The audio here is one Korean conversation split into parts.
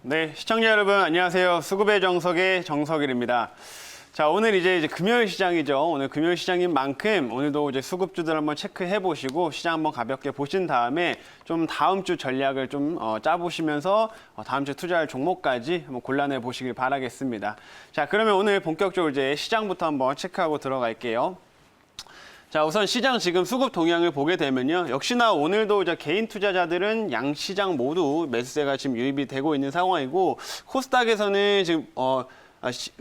네, 시청자 여러분 안녕하세요. 수급의 정석의 정석일입니다. 자, 오늘 이제 금요일 시장이죠. 오늘 금요일 시장인 만큼 오늘도 이제 수급주들 한번 체크해 보시고 시장 한번 가볍게 보신 다음에 좀 다음 주 전략을 좀 짜보시면서 다음 주 투자할 종목까지 한번 골라내 보시길 바라겠습니다. 자, 그러면 오늘 본격적으로 이제 시장부터 한번 체크하고 들어갈게요. 자, 우선 시장 지금 수급 동향을 보게 되면요. 역시나 오늘도 이제 개인 투자자들은 양 시장 모두 매수세가 지금 유입이 되고 있는 상황이고 코스닥에서는 지금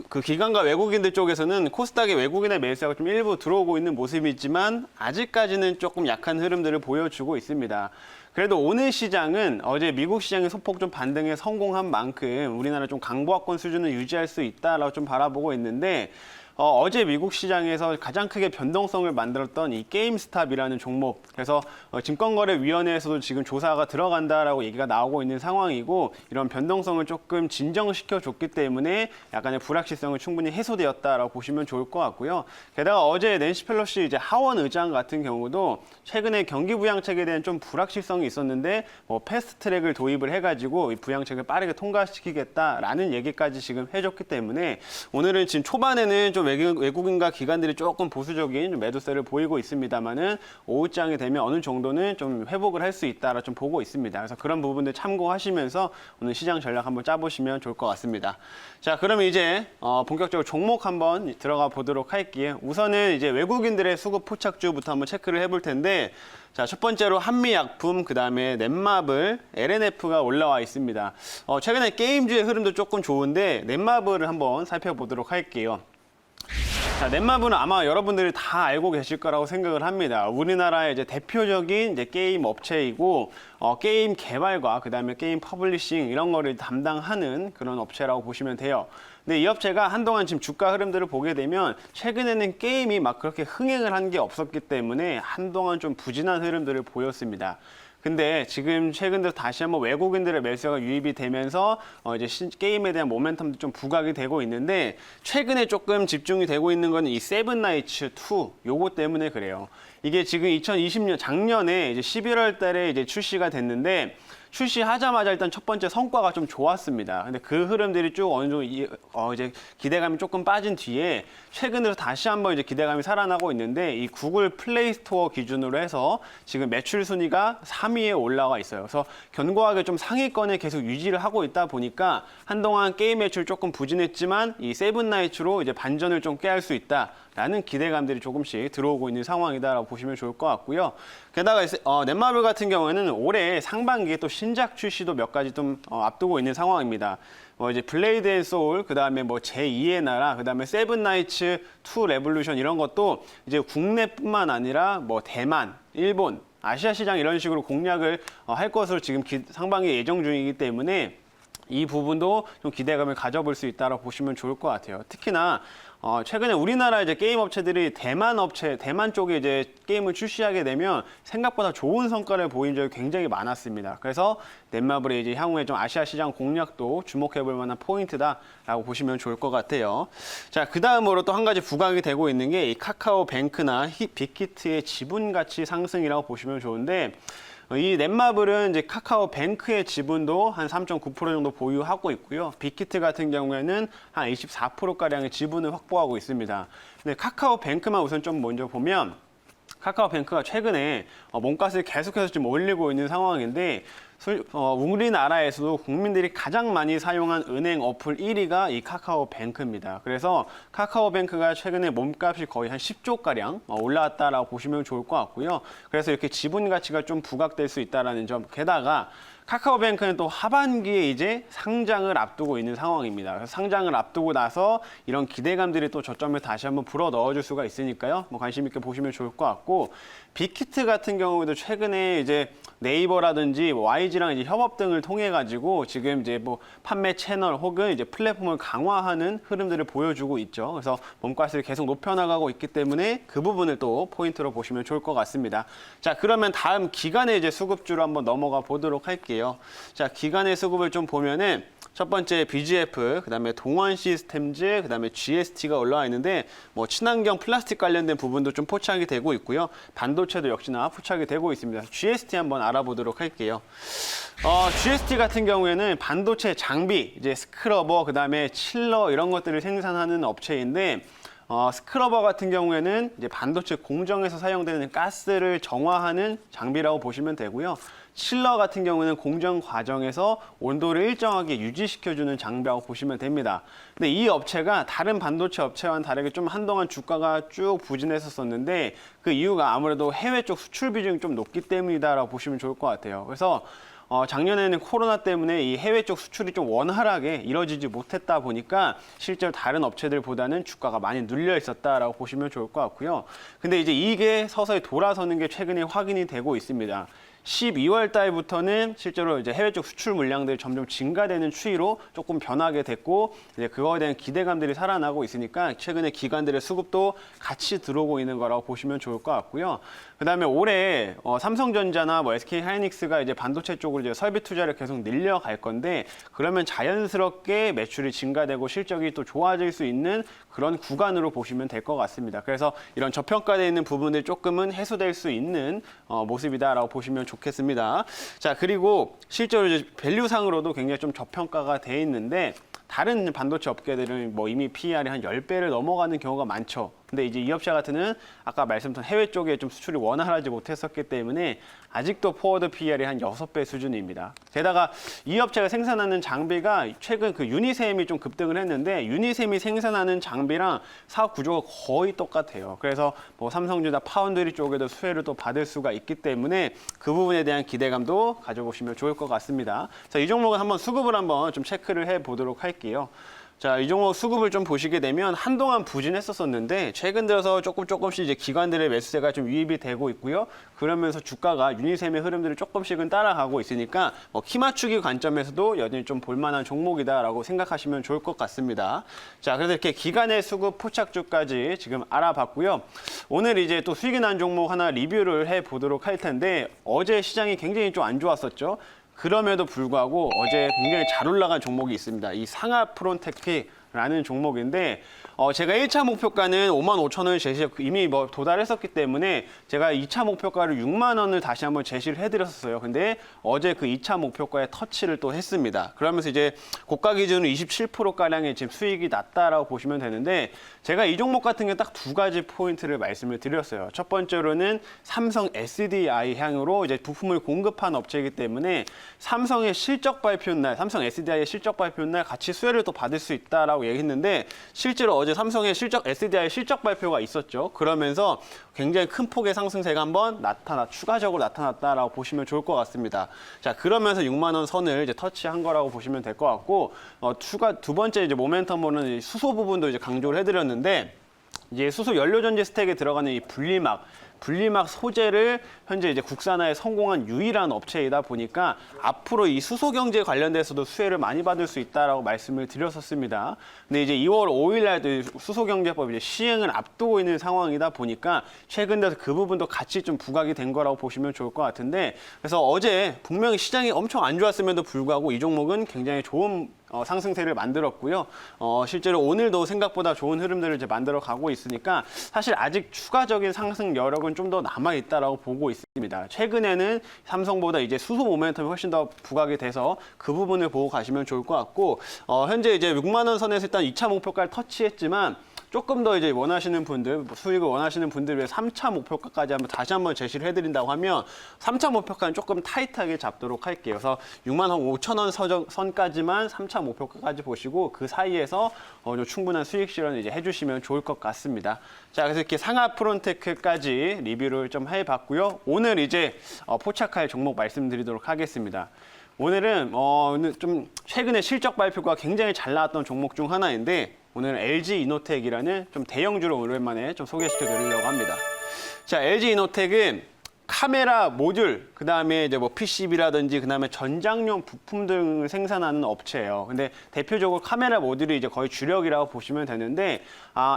그 기관과 외국인들 쪽에서는 코스닥의 외국인의 매수세가 좀 일부 들어오고 있는 모습이지만 아직까지는 조금 약한 흐름들을 보여주고 있습니다. 그래도 오늘 시장은 어제 미국 시장의 소폭 좀 반등에 성공한 만큼 우리나라 좀 강보합권 수준을 유지할 수 있다라고 좀 바라보고 있는데 어제 미국 시장에서 가장 크게 변동성을 만들었던 이 게임스탑이라는 종목. 그래서 증권거래위원회에서도 지금 조사가 들어간다라고 얘기가 나오고 있는 상황이고 이런 변동성을 조금 진정시켜줬기 때문에 약간의 불확실성을 충분히 해소되었다라고 보시면 좋을 것 같고요. 게다가 어제 낸시 펠로시 이제 하원 의장 같은 경우도 최근에 경기 부양책에 대한 좀 불확실성이 있었는데 패스트트랙을 도입을 해가지고 이 부양책을 빠르게 통과시키겠다라는 얘기까지 지금 해줬기 때문에 오늘은 지금 초반에는 좀 외국인과 기관들이 조금 보수적인 매도세를 보이고 있습니다만은 오후장이 되면 어느 정도는 좀 회복을 할 수 있다라 좀 보고 있습니다. 그래서 그런 부분들 참고하시면서 오늘 시장 전략 한번 짜보시면 좋을 것 같습니다. 자, 그러면 이제 본격적으로 종목 한번 들어가 보도록 할게요. 우선은 이제 외국인들의 수급 포착주부터 한번 체크를 해볼 텐데, 자, 첫 번째로 한미약품, 그 다음에 넷마블, LNF가 올라와 있습니다. 최근에 게임주의 흐름도 조금 좋은데 넷마블을 한번 살펴보도록 할게요. 자, 넷마블은 아마 여러분들이 다 알고 계실 거라고 생각을 합니다. 우리나라의 이제 대표적인 이제 게임 업체이고, 게임 개발과 그다음에 게임 퍼블리싱 이런 거를 담당하는 그런 업체라고 보시면 돼요. 근데 이 업체가 한동안 지금 주가 흐름들을 보게 되면 최근에는 게임이 막 그렇게 흥행을 한 게 없었기 때문에 한동안 좀 부진한 흐름들을 보였습니다. 근데 지금 최근 들어 다시 한번 외국인들의 매수가 유입이 되면서 이제 게임에 대한 모멘텀도 좀 부각이 되고 있는데 최근에 조금 집중이 되고 있는 건 이 세븐나이츠 2 요거 때문에 그래요. 이게 지금 2020년 작년에 이제 11월 달에 이제 출시가 됐는데 출시하자마자 일단 첫 번째 성과가 좀 좋았습니다. 근데 그 흐름들이 쭉 어느 정도 이제 기대감이 조금 빠진 뒤에 최근 들어 다시 한번 이제 기대감이 살아나고 있는데 이 구글 플레이 스토어 기준으로 해서 지금 매출 순위가 3위에 올라와 있어요. 그래서 견고하게 좀 상위권에 계속 유지를 하고 있다 보니까 한동안 게임 매출 조금 부진했지만 이 세븐나이츠로 이제 반전을 좀 깨할 수 있다라는 기대감들이 조금씩 들어오고 있는 상황이다라고 보시면 좋을 것 같고요. 게다가 넷마블 같은 경우에는 올해 상반기에 또 신작 출시도 몇 가지 좀 앞두고 있는 상황입니다. 이제 블레이드 앤 소울, 그 다음에 제2의 나라, 그 다음에 세븐나이츠 2 레볼루션 이런 것도 이제 국내뿐만 아니라 대만, 일본, 아시아 시장 이런 식으로 공략을 할 것으로 지금 상반기 예정 중이기 때문에 이 부분도 좀 기대감을 가져볼 수 있다고 보시면 좋을 것 같아요. 특히나 최근에 우리나라 이제 게임 업체들이 대만 쪽에 이제 게임을 출시하게 되면 생각보다 좋은 성과를 보인 적이 굉장히 많았습니다. 그래서 넷마블의 이제 향후에 좀 아시아 시장 공략도 주목해볼 만한 포인트다라고 보시면 좋을 것 같아요. 자, 그 다음으로 또 한 가지 부각이 되고 있는 게 이 카카오뱅크나 빅히트의 지분 가치 상승이라고 보시면 좋은데. 이 넷마블은 이제 카카오뱅크의 지분도 한 3.9% 정도 보유하고 있고요. 빅히트 같은 경우에는 한 24%가량의 지분을 확보하고 있습니다. 근데 카카오뱅크만 우선 좀 먼저 보면 카카오뱅크가 최근에 몸값을 계속해서 좀 올리고 있는 상황인데 우리나라에서도 국민들이 가장 많이 사용한 은행 어플 1위가 이 카카오뱅크입니다. 그래서 카카오뱅크가 최근에 몸값이 거의 한 10조가량 올라왔다라고 보시면 좋을 것 같고요. 그래서 이렇게 지분 가치가 좀 부각될 수 있다는 점. 게다가 카카오뱅크는 또 하반기에 이제 상장을 앞두고 있는 상황입니다. 그래서 상장을 앞두고 나서 이런 기대감들이 또 저점을 다시 한번 불어 넣어줄 수가 있으니까요. 관심 있게 보시면 좋을 것 같고 빅히트 같은 경우에도 최근에 이제 네이버라든지 YG랑 이제 협업 등을 통해 가지고 지금 이제 판매 채널 혹은 이제 플랫폼을 강화하는 흐름들을 보여주고 있죠. 그래서 몸값을 계속 높여나가고 있기 때문에 그 부분을 또 포인트로 보시면 좋을 것 같습니다. 자, 그러면 다음 기간의 이제 수급주로 한번 넘어가 보도록 할게요. 할게요. 자, 기관의 수급을 좀 보면은 첫 번째 BGF, 그다음에 동원 시스템즈, 그다음에 GST가 올라와 있는데 뭐 친환경 플라스틱 관련된 부분도 좀 포착이 되고 있고요. 반도체도 역시나 포착이 되고 있습니다. GST 한번 알아보도록 할게요. GST 같은 경우에는 반도체 장비, 이제 스크러버, 그다음에 칠러 이런 것들을 생산하는 업체인데 스크러버 같은 경우에는 이제 반도체 공정에서 사용되는 가스를 정화하는 장비라고 보시면 되고요. 칠러 같은 경우는 공정 과정에서 온도를 일정하게 유지시켜주는 장비라고 보시면 됩니다. 근데 이 업체가 다른 반도체 업체와는 다르게 좀 한동안 주가가 쭉 부진했었는데 그 이유가 아무래도 해외 쪽 수출 비중이 좀 높기 때문이다라고 보시면 좋을 것 같아요. 그래서 작년에는 코로나 때문에 이 해외 쪽 수출이 좀 원활하게 이뤄지지 못했다 보니까 실제로 다른 업체들보다는 주가가 많이 눌려 있었다라고 보시면 좋을 것 같고요. 근데 이제 이게 서서히 돌아서는 게 최근에 확인이 되고 있습니다. 12월 달부터는 실제로 이제 해외 쪽 수출 물량들이 점점 증가되는 추이로 조금 변하게 됐고 이제 그거에 대한 기대감들이 살아나고 있으니까 최근에 기관들의 수급도 같이 들어오고 있는 거라고 보시면 좋을 것 같고요. 그다음에 올해 삼성전자나 뭐 SK하이닉스가 이제 반도체 쪽으로 이제 설비 투자를 계속 늘려갈 건데 그러면 자연스럽게 매출이 증가되고 실적이 또 좋아질 수 있는 그런 구간으로 보시면 될 것 같습니다. 그래서 이런 저평가되어 있는 부분들 조금은 해소될 수 있는 모습이다라고 보시면 좋겠습니다. 자, 그리고 실제로 이제 밸류상으로도 굉장히 좀 저평가가 돼 있는데 다른 반도체 업계들은 뭐 이미 PER이 한 10배를 넘어가는 경우가 많죠. 근데 이제 이 업체 같은 아까 말씀드린 해외 쪽에 좀 수출이 원활하지 못했었기 때문에 아직도 포워드 PER이 한 6배 수준입니다. 게다가 이 업체가 생산하는 장비가 최근 그 유니셈이 좀 급등을 했는데 유니셈이 생산하는 장비랑 사업 구조가 거의 똑같아요. 그래서 뭐 삼성전자 파운드리 쪽에도 수혜를 또 받을 수가 있기 때문에 그 부분에 대한 기대감도 가져보시면 좋을 것 같습니다. 자, 이 종목은 한번 수급을 한번 좀 체크를 해 보도록 할게요. 자, 이 종목 수급을 좀 보시게 되면 한동안 부진했었는데 최근 들어서 조금씩 이제 기관들의 매수세가 좀 유입이 되고 있고요. 그러면서 주가가 유니셈의 흐름들을 조금씩은 따라가고 있으니까 키 맞추기 관점에서도 여전히 좀 볼만한 종목이다라고 생각하시면 좋을 것 같습니다. 자, 그래서 이렇게 기관의 수급 포착주까지 지금 알아봤고요. 오늘 이제 또 수익이 난 종목 하나 리뷰를 해 보도록 할 텐데 어제 시장이 굉장히 좀 안 좋았었죠. 그럼에도 불구하고 어제 굉장히 잘 올라간 종목이 있습니다. 이 상하 프론테크라는 종목인데 제가 1차 목표가는 55,000원을 제시했고 이미 뭐 도달했었기 때문에 제가 2차 목표가를 6만 원을 다시 한번 제시를 해드렸었어요. 근데 어제 그 2차 목표가에 터치를 또 했습니다. 그러면서 이제 고가 기준으로 27%가량의 지금 수익이 났다라고 보시면 되는데 제가 이 종목 같은 경우 딱 두 가지 포인트를 말씀을 드렸어요. 첫 번째로는 삼성 SDI 향으로 이제 부품을 공급한 업체이기 때문에 삼성의 실적 발표 날, 삼성 SDI의 실적 발표 날 같이 수혜를 또 받을 수 있다라고 얘기했는데 실제로 어제 삼성의 SDI 실적 발표가 있었죠. 그러면서 굉장히 큰 폭의 상승세가 한번 추가적으로 나타났다라고 보시면 좋을 것 같습니다. 자, 그러면서 6만 원 선을 이제 터치한 거라고 보시면 될 것 같고 두 번째 이제 모멘텀으로는 수소 부분도 이제 강조를 해드렸는데 이제 수소 연료전지 스택에 들어가는 이 분리막 소재를 현재 이제 국산화에 성공한 유일한 업체이다 보니까 앞으로 이 수소 경제 관련돼서도 수혜를 많이 받을 수 있다라고 말씀을 드렸었습니다. 근데 이제 2월 5일 날 수소 경제법 이제 시행을 앞두고 있는 상황이다 보니까 최근 들어서 그 부분도 같이 좀 부각이 된 거라고 보시면 좋을 것 같은데 그래서 어제 분명히 시장이 엄청 안 좋았음에도 불구하고 이 종목은 굉장히 좋은 상승세를 만들었고요. 실제로 오늘도 생각보다 좋은 흐름들을 이제 만들어 가고 있으니까 사실 아직 추가적인 상승 여력은 좀 더 남아 있다라고 보고 있습니다. 최근에는 삼성보다 이제 수소 모멘텀이 훨씬 더 부각이 돼서 그 부분을 보고 가시면 좋을 것 같고 현재 이제 6만 원 선에서 일단 2차 목표가를 터치했지만 조금 더 이제 원하시는 분들, 수익을 원하시는 분들 위해 3차 목표가까지 다시 한번 제시를 해드린다고 하면 3차 목표가는 조금 타이트하게 잡도록 할게요. 그래서 6만 5천 원 선까지만 3차 목표가까지 보시고 그 사이에서 충분한 수익 실현을 이제 해주시면 좋을 것 같습니다. 자, 그래서 이렇게 상하 프론테크까지 리뷰를 좀 해봤고요. 오늘 이제 포착할 종목 말씀드리도록 하겠습니다. 오늘은 좀 최근에 실적 발표가 굉장히 잘 나왔던 종목 중 하나인데 오늘은 LG 이노텍이라는 좀 대형주를 오랜만에 좀 소개시켜 드리려고 합니다. 자, LG 이노텍은 카메라 모듈, 그다음에 이제 뭐 PCB라든지 그다음에 전장용 부품 등을 생산하는 업체예요. 근데 대표적으로 카메라 모듈이 이제 거의 주력이라고 보시면 되는데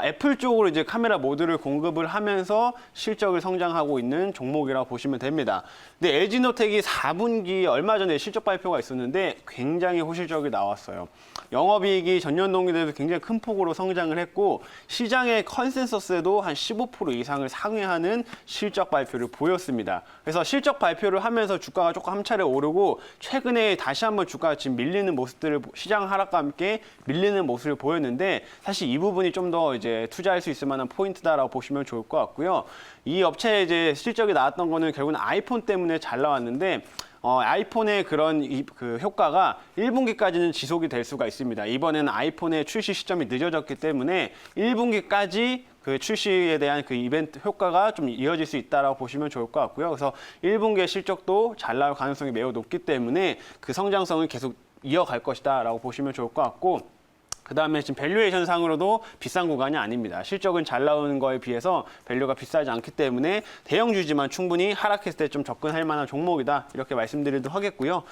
애플 쪽으로 이제 카메라 모듈을 공급을 하면서 실적을 성장하고 있는 종목이라고 보시면 됩니다. 근데 LG노텍이 4분기 얼마 전에 실적 발표가 있었는데 굉장히 호실적이 나왔어요. 영업이익이 전년 동기 대비 굉장히 큰 폭으로 성장을 했고 시장의 컨센서스에도 한 15% 이상을 상회하는 실적 발표를 보였습니다. 그래서 실적 발표를 하면서 주가가 조금 한 차례 오르고 최근에 다시 한번 주가가 지금 밀리는 모습들을 시장 하락과 함께 밀리는 모습을 보였는데 사실 이 부분이 좀 더 이제 투자할 수 있을 만한 포인트다라고 보시면 좋을 것 같고요. 이 업체의 이제 실적이 나왔던 거는 결국은 아이폰 때문에 잘 나왔는데 아이폰의 그런 그 효과가 1분기까지는 지속이 될 수가 있습니다. 이번에는 아이폰의 출시 시점이 늦어졌기 때문에 1분기까지 그 출시에 대한 그 이벤트 효과가 좀 이어질 수 있다라고 보시면 좋을 것 같고요. 그래서 1분기의 실적도 잘 나올 가능성이 매우 높기 때문에 그 성장성을 계속 이어갈 것이다라고 보시면 좋을 것 같고 그다음에 지금 밸류에이션 상으로도 비싼 구간이 아닙니다. 실적은 잘 나오는 거에 비해서 밸류가 비싸지 않기 때문에 대형주지만 충분히 하락했을 때 좀 접근할 만한 종목이다. 이렇게 말씀드리도록 하겠고요.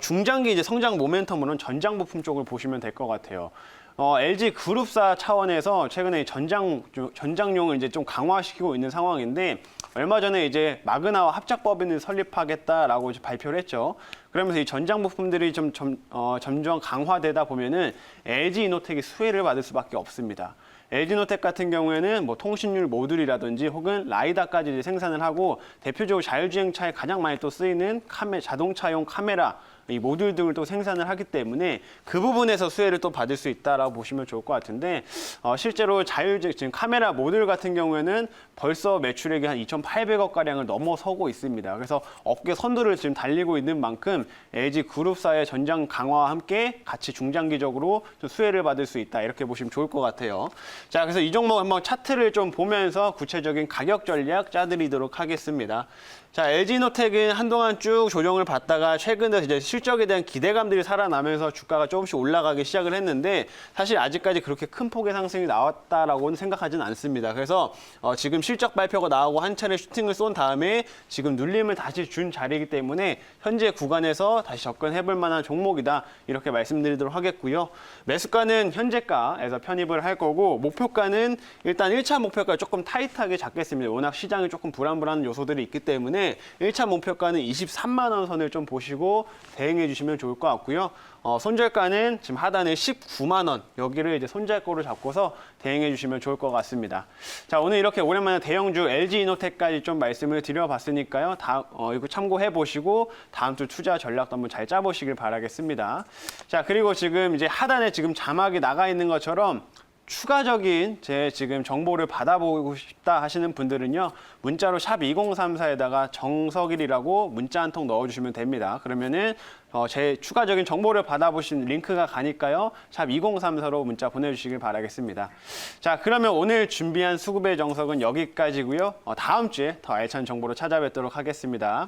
중장기 이제 성장 모멘텀으로는 전장 부품 쪽을 보시면 될 것 같아요. LG 그룹사 차원에서 최근에 전장용을 이제 좀 강화시키고 있는 상황인데 얼마 전에 이제 마그나와 합작법인을 설립하겠다라고 이제 발표를 했죠. 그러면서 이 전장 부품들이 점점 강화되다 보면은 LG이노텍이 수혜를 받을 수밖에 없습니다. LG노텍 같은 경우에는 뭐 통신율 모듈이라든지 혹은 라이다까지 이제 생산을 하고 대표적으로 자율주행차에 가장 많이 또 쓰이는 자동차용 카메라 이 모듈 등을 또 생산을 하기 때문에 그 부분에서 수혜를 또 받을 수 있다라고 보시면 좋을 것 같은데 실제로 지금 카메라 모듈 같은 경우에는 벌써 매출액이 한 2,800억 가량을 넘어서고 있습니다. 그래서 업계 선두를 지금 달리고 있는 만큼 LG 그룹사의 전장 강화와 함께 같이 중장기적으로 좀 수혜를 받을 수 있다 이렇게 보시면 좋을 것 같아요. 자, 그래서 이 종목 한번 차트를 좀 보면서 구체적인 가격 전략 짜드리도록 하겠습니다. 자, LG노텍은 한동안 쭉 조정을 받다가 최근에 이제 실적에 대한 기대감들이 살아나면서 주가가 조금씩 올라가기 시작을 했는데 사실 아직까지 그렇게 큰 폭의 상승이 나왔다라고는 생각하지는 않습니다. 그래서 지금 실적 발표가 나오고 한 차례 슈팅을 쏜 다음에 지금 눌림을 다시 준 자리이기 때문에 현재 구간에서 다시 접근해볼 만한 종목이다 이렇게 말씀드리도록 하겠고요. 매수가는 현재가에서 편입을 할 거고 목표가는 일단 1차 목표가 조금 타이트하게 잡겠습니다. 워낙 시장이 조금 불안불안한 요소들이 있기 때문에 1차 목표가는 23만 원 선을 좀 보시고 대응해 주시면 좋을 것 같고요. 손절가는 지금 하단에 19만 원 여기를 이제 손절가로 잡고서 대응해 주시면 좋을 것 같습니다. 자, 오늘 이렇게 오랜만에 대형주 LG이노텍까지 좀 말씀을 드려봤으니까요. 이거 참고해 보시고 다음 주 투자 전략도 한번 잘 짜보시길 바라겠습니다. 자, 그리고 지금 이제 하단에 지금 자막이 나가 있는 것처럼 추가적인 제 지금 정보를 받아보고 싶다 하시는 분들은요. 문자로 샵 2034에다가 정석일이라고 문자 한 통 넣어주시면 됩니다. 그러면은 제 추가적인 정보를 받아보신 링크가 가니까요. 샵 2034로 문자 보내주시길 바라겠습니다. 자, 그러면 오늘 준비한 수급의 정석은 여기까지고요. 다음 주에 더 알찬 정보로 찾아뵙도록 하겠습니다.